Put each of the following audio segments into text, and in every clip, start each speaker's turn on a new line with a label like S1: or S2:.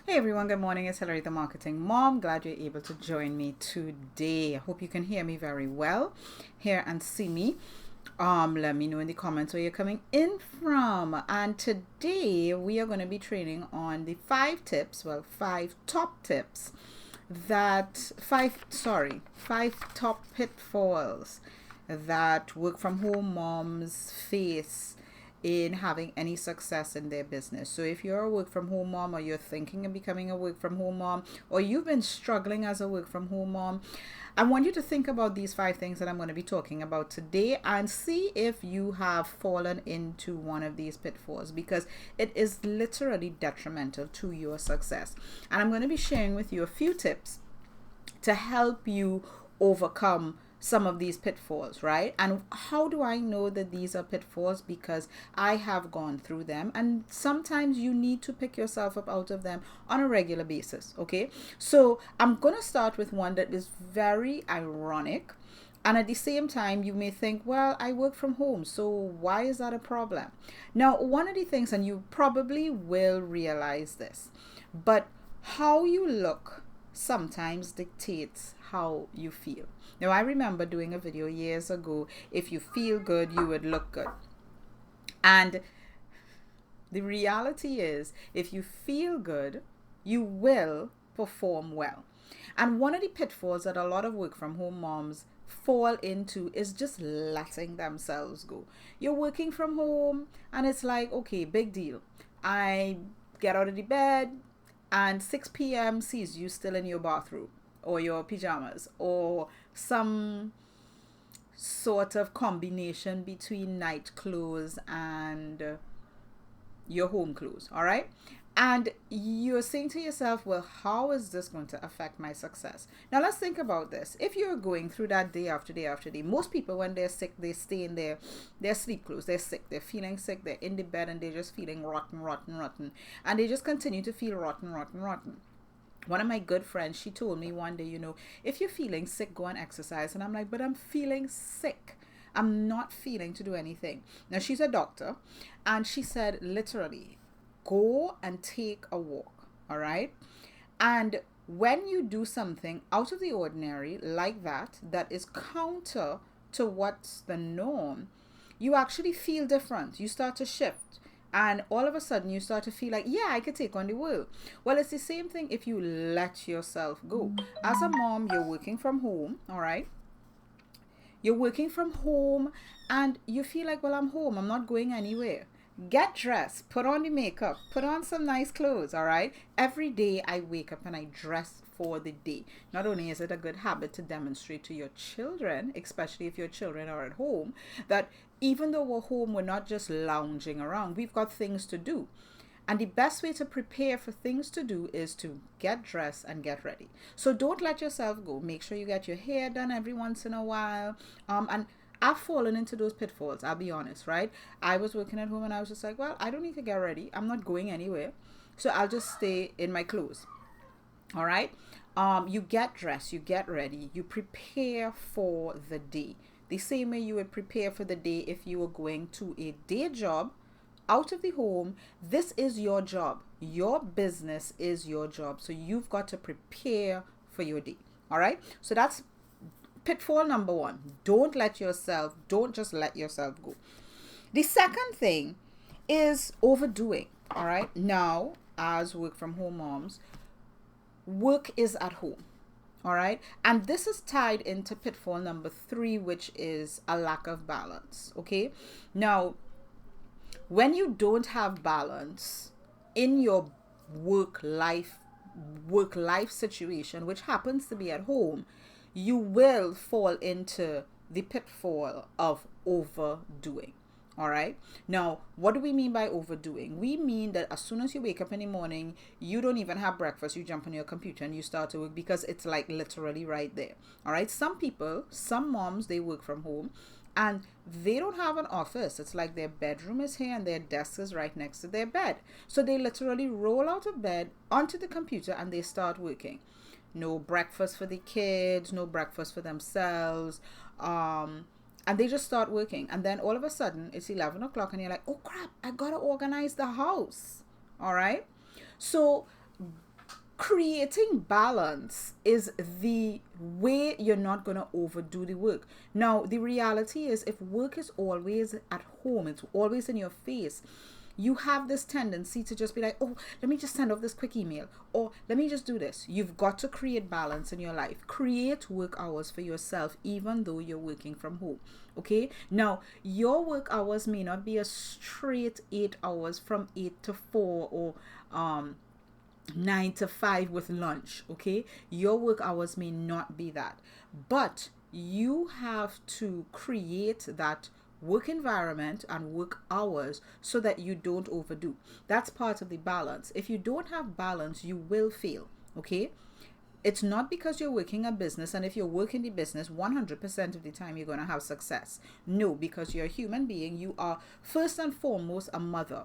S1: Hey everyone, good morning. It's Hillary, the marketing mom. Glad you're able to join me today. I hope you can hear me very well, hear and see me. Let me know in the comments where you're coming in from. And today we are going to be training on the five top tips five top pitfalls that work from home moms face in having any success in their business. So if you're a work from home mom, or you're thinking of becoming a work from home mom, or you've been struggling as a work from home mom, I want you to think about these five things that I'm going to be talking about today and see if you have fallen into one of these pitfalls, because it is literally detrimental to your success. And I'm going to be sharing with you a few tips to help you overcome some of these pitfalls, right? And how do I know that these are pitfalls? Because I have gone through them, and sometimes you need to pick yourself up out of them on a regular basis, okay? So I'm going to start with one that is very ironic. And at the same time, you may think, well, I work from home, so why is that a problem? Now, one of the things, and you probably will realize this, but how you look sometimes dictates how you feel. Now, I remember doing a video years ago, if you feel good, you would look good. And the reality is, if you feel good, you will perform well. And one of the pitfalls that a lot of work from home moms fall into is just letting themselves go. You're working from home and it's like, okay, big deal. I get out of the bed and 6 p.m. sees you still in your bathroom or your pajamas or some sort of combination between night clothes and your home clothes, all right? And you're saying to yourself, well, how is this going to affect my success? Now, let's think about this. If you're going through that day after day after day, most people, when they're sick, they stay in their sleep clothes. They're sick. They're feeling sick. They're in the bed and they're just feeling rotten. And they just continue to feel rotten. One of my good friends, she told me one day, if you're feeling sick, go and exercise. And I'm like, but I'm feeling sick. I'm not feeling to do anything. Now, she's a doctor, and she said, literally, go and take a walk, all right? And when you do something out of the ordinary like that is counter to what's the norm, you actually feel different. You start to shift. And all of a sudden, you start to feel like, yeah, I could take on the world. Well, it's the same thing if you let yourself go. As a mom, you're working from home, all right? You're working from home and you feel like, well, I'm home. I'm not going anywhere. Get dressed, put on the makeup, put on some nice clothes, all right? Every day I wake up and I dress for the day. Not only is it a good habit to demonstrate to your children, especially if your children are at home, that even though we're home, we're not just lounging around. We've got things to do. And the best way to prepare for things to do is to get dressed and get ready. So don't let yourself go. Make sure you get your hair done every once in a while. And I've fallen into those pitfalls, I'll be honest, right? I was working at home and I was just like, well, I don't need to get ready. I'm not going anywhere. So I'll just stay in my clothes. All right? You get dressed, you get ready, you prepare for the day. The same way you would prepare for the day if you were going to a day job out of the home. This is your job. Your business is your job. So you've got to prepare for your day. All right? So that's pitfall number one. Don't just let yourself go. The second thing is overdoing. All right? Now, as work from home moms, work is at home. All right. And this is tied into pitfall number 3, which is a lack of balance. Okay. Now, when you don't have balance in your work life situation, which happens to be at home, you will fall into the pitfall of overdoing. All right. Now, what do we mean by overdoing? We mean that as soon as you wake up in the morning, you don't even have breakfast. You jump on your computer and you start to work because it's like literally right there. All right. Some moms, they work from home and they don't have an office. It's like their bedroom is here and their desk is right next to their bed. So they literally roll out of bed onto the computer and they start working. No breakfast for the kids, no breakfast for themselves. And they just start working. And then all of a sudden, it's 11 o'clock and you're like, oh crap, I got to organize the house. All right. So creating balance is the way you're not going to overdo the work. Now, the reality is, if work is always at home, it's always in your face, you have this tendency to just be like, oh, let me just send off this quick email, or let me just do this. You've got to create balance in your life. Create work hours for yourself, even though you're working from home. Okay, now your work hours may not be a straight 8 hours from 8 to 4 or 9 to 5 with lunch. Okay, your work hours may not be that, but you have to create that work environment and work hours so that you don't overdo. That's part of the balance. If you don't have balance, you will fail. Okay, it's not because you're working a business, and if you're working the business 100% of the time you're going to have success. No, because you're a human being. You are first and foremost a mother.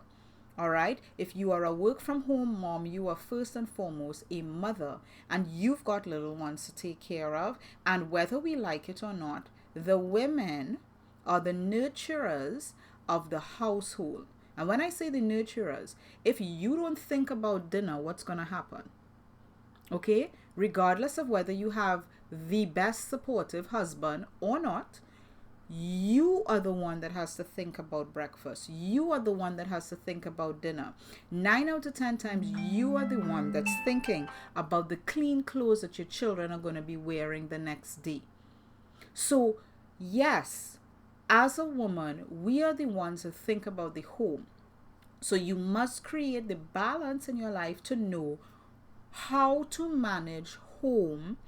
S1: All right, if you are a work from home mom, you are first and foremost a mother, and you've got little ones to take care of. And whether we like it or not, the women are the nurturers of the household. And when I say the nurturers, if you don't think about dinner, what's going to happen? Okay, regardless of whether you have the best supportive husband or not, you are the one that has to think about breakfast. You are the one that has to think about dinner. 9 out of 10 times, you are the one that's thinking about the clean clothes that your children are going to be wearing the next day. So, yes, as a woman, we are the ones that think about the home. So you must create the balance in your life to know how to manage home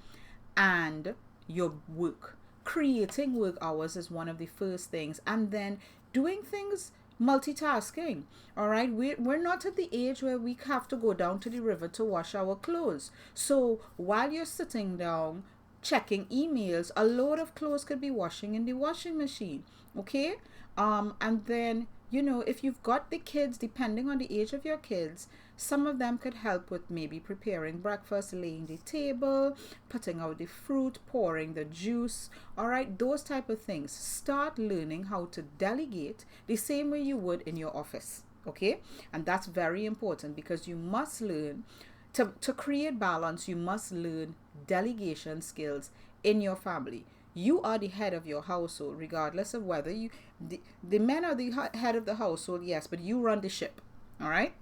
S1: and your work. Creating work hours is one of the first things, and then doing things multitasking. All right, we're not at the age where we have to go down to the river to wash our clothes. So while you're sitting down checking emails, a load of clothes could be washing in the washing machine. Okay, and then, you know, if you've got the kids, depending on the age of your kids, some of them could help with maybe preparing breakfast, laying the table, putting out the fruit, pouring the juice. All right, those type of things. Start learning how to delegate the same way you would in your office. Okay, and that's very important, because you must learn to create balance. You must learn delegation skills in your family. You are the head of your household, regardless of whether the men are the head of the household, yes, but you run the ship. All right,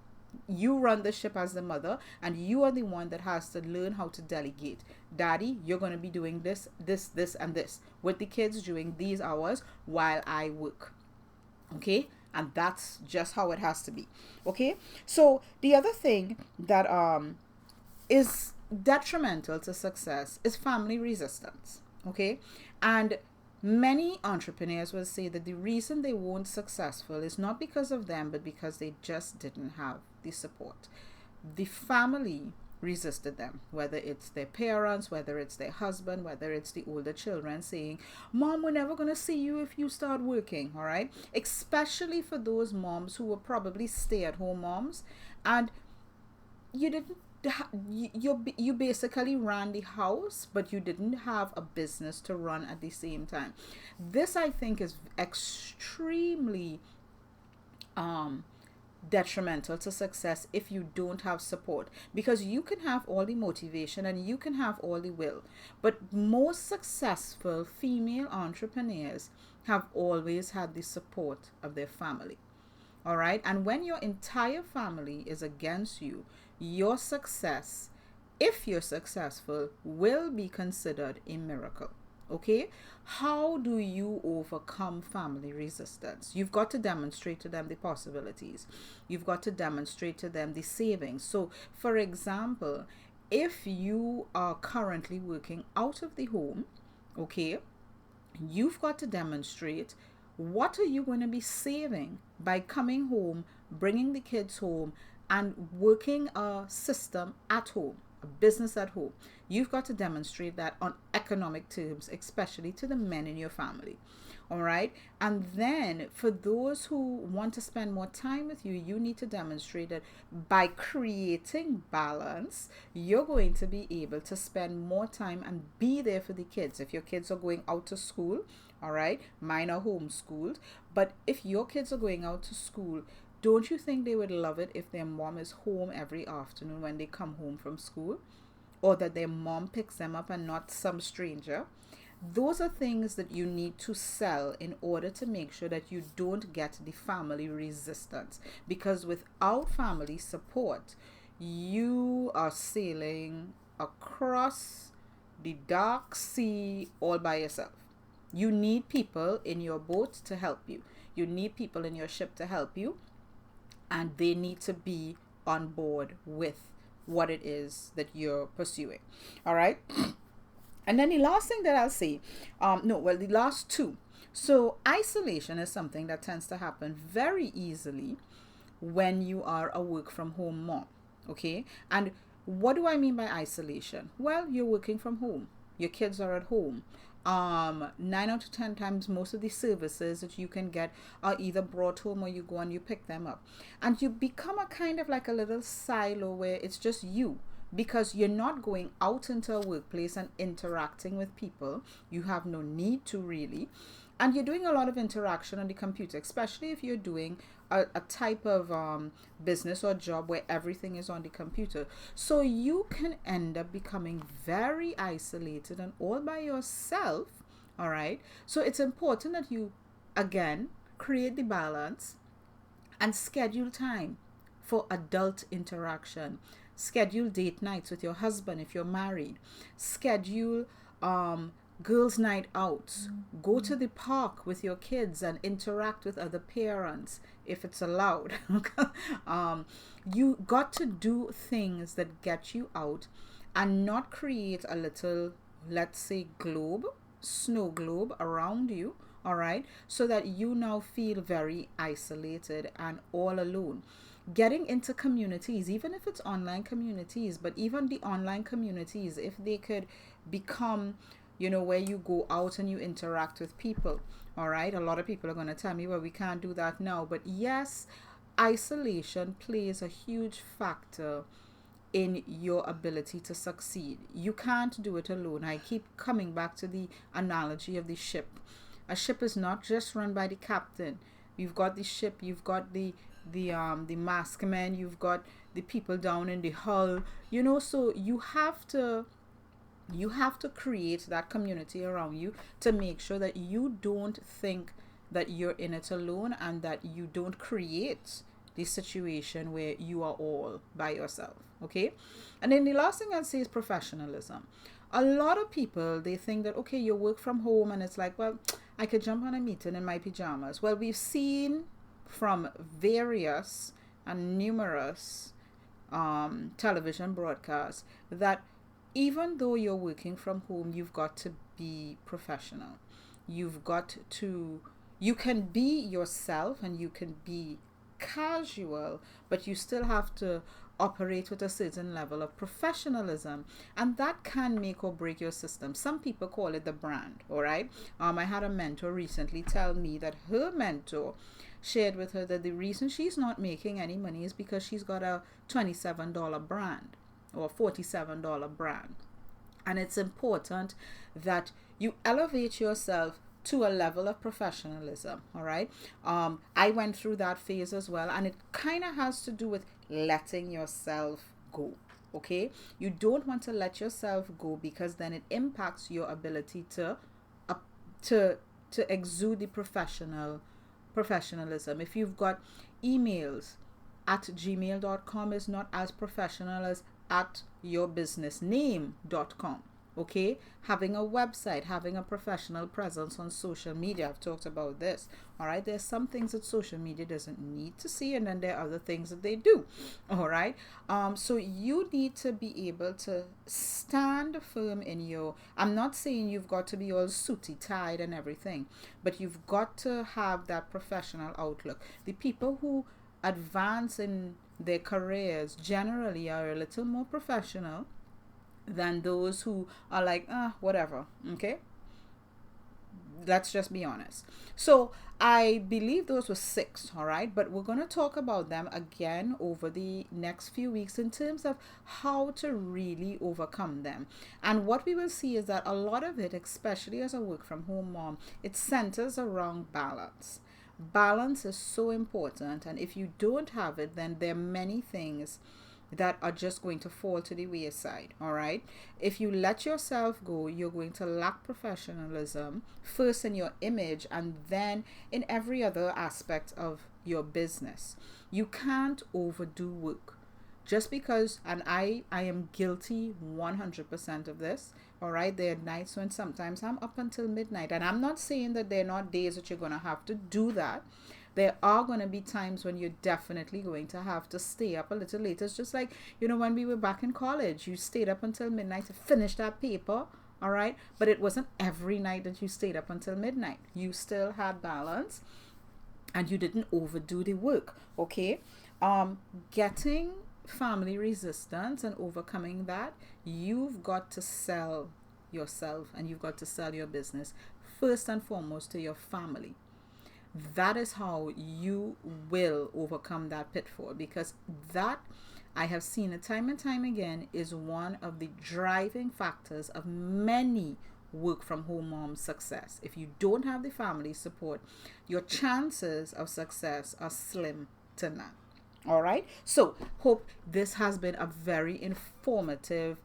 S1: you run the ship as the mother, and you are the one that has to learn how to delegate. Daddy, you're going to be doing this, and this with the kids during these hours while I work. Okay, and that's just how it has to be. Okay, so the other thing that is detrimental to success is family resistance. Okay, and many entrepreneurs will say that the reason they weren't successful is not because of them, but because they just didn't have the support. The family resisted them, whether it's their parents, whether it's their husband, whether it's the older children saying, Mom, we're never going to see you if you start working. All right, especially for those moms who were probably stay-at-home moms, and you didn't you basically ran the house, but you didn't have a business to run at the same time. This, I think, is extremely detrimental to success if you don't have support, because you can have all the motivation and you can have all the will, but most successful female entrepreneurs have always had the support of their family. All right, and when your entire family is against you, your success, if you're successful, will be considered a miracle. Okay, how do you overcome family resistance? You've got to demonstrate to them the possibilities. You've got to demonstrate to them the savings. So, for example, if you are currently working out of the home, okay, you've got to demonstrate what are you going to be saving by coming home, bringing the kids home, and working a system at home, a business at home. You've got to demonstrate that on economic terms, especially to the men in your family. All right. And then for those who want to spend more time with you, you need to demonstrate that by creating balance, you're going to be able to spend more time and be there for the kids. If your kids are going out to school, all right, mine are homeschooled, but if your kids are going out to school, Don't you think they would love it if their mom is home every afternoon when they come home from school? Or that their mom picks them up and not some stranger? Those are things that you need to sell in order to make sure that you don't get the family resistance. Because without family support, you are sailing across the dark sea all by yourself. You need people in your boat to help you. You need people in your ship to help you, and they need to be on board with what it is that you're pursuing. All right. And then the last thing that I'll say, the last two. So isolation is something that tends to happen very easily when you are a work from home mom. Okay. And what do I mean by isolation? Well, you're working from home. Your kids are at home. 9 out of 10 times, most of the services that you can get are either brought home or you go and you pick them up. And you become a kind of like a little silo where it's just you, because you're not going out into a workplace and interacting with people. You have no need to really. And you're doing a lot of interaction on the computer, especially if you're doing a type of business or job where everything is on the computer. So you can end up becoming very isolated and all by yourself. All right. So it's important that you, again, create the balance and schedule time for adult interaction. Schedule date nights with your husband if you're married. Schedule girls' night out. Go to the park with your kids and interact with other parents if it's allowed. You got to do things that get you out and not create a little, let's say, snow globe around you. All right, so that you now feel very isolated and all alone. Getting into communities, even if it's online communities, but even the online communities, if they could become, where you go out and you interact with people. All right. A lot of people are going to tell me, well, we can't do that now. But yes, isolation plays a huge factor in your ability to succeed. You can't do it alone. I keep coming back to the analogy of the ship. A ship is not just run by the captain. You've got the ship, you've got the maskmen, you've got the people down in the hull, so you have to create that community around you to make sure that you don't think that you're in it alone and that you don't create the situation where you are all by yourself. Okay. And then the last thing I'd say is professionalism. A lot of people, they think that, okay, you work from home and it's like, well, I could jump on a meeting in my pajamas. Well, we've seen from various and numerous television broadcasts that even though you're working from home, you've got to be professional. You can be yourself and you can be casual, but you still have to operate with a certain level of professionalism, and that can make or break your system. Some people call it the brand. All right. I had a mentor recently tell me that her mentor shared with her that the reason she's not making any money is because she's got a $27 brand or $47 brand. And it's important that you elevate yourself to a level of professionalism. All right. I went through that phase as well, and it kind of has to do with letting yourself go. Okay. You don't want to let yourself go, because then it impacts your ability to exude the professionalism. If you've got emails at gmail.com is not as professional as at yourbusinessname.com. Okay, having a website, having a professional presence on social media. I've talked about this. All right, there's some things that social media doesn't need to see, and then there are other things that they do. All right, so you need to be able to stand firm in your. I'm not saying you've got to be all suited, tied, and everything, but you've got to have that professional outlook. The people who advance in their careers generally are a little more professional than those who are like, whatever. Okay, let's just be honest. So I believe those were 6. All right, but we're going to talk about them again over the next few weeks in terms of how to really overcome them. And what we will see is that a lot of it, especially as a work from home mom, it centers around balance. Balance is so important, and if you don't have it, then there are many things that are just going to fall to the wayside. All right, if you let yourself go, you're going to lack professionalism, first in your image and then in every other aspect of your business. You can't overdo work. Just because, and I am guilty 100% of this. All right, there are nights when sometimes I'm up until midnight, and I'm not saying that there are not days that you're going to have to do that. There are going to be times when you're definitely going to have to stay up a little later. It's just like, when we were back in college, you stayed up until midnight to finish that paper. All right, but it wasn't every night that you stayed up until midnight. You still had balance, and you didn't overdo the work. Okay, getting family resistance and overcoming that, you've got to sell yourself and you've got to sell your business first and foremost to your family. That is how you will overcome that pitfall, because that, I have seen it time and time again, is one of the driving factors of many work from home moms' success. If you don't have the family support, your chances of success are slim to none. All right, so hope this has been a very informative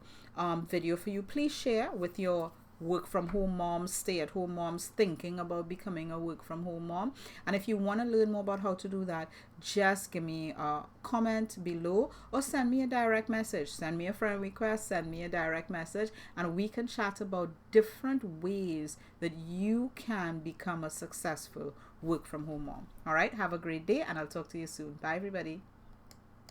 S1: video for you. Please share with your work from home moms, stay at home moms thinking about becoming a work from home mom. And if you want to learn more about how to do that, just give me a comment below or send me a direct message. Send me a friend request, send me a direct message, and we can chat about different ways that you can become a successful work from home mom. All right, have a great day, and I'll talk to you soon. Bye, everybody.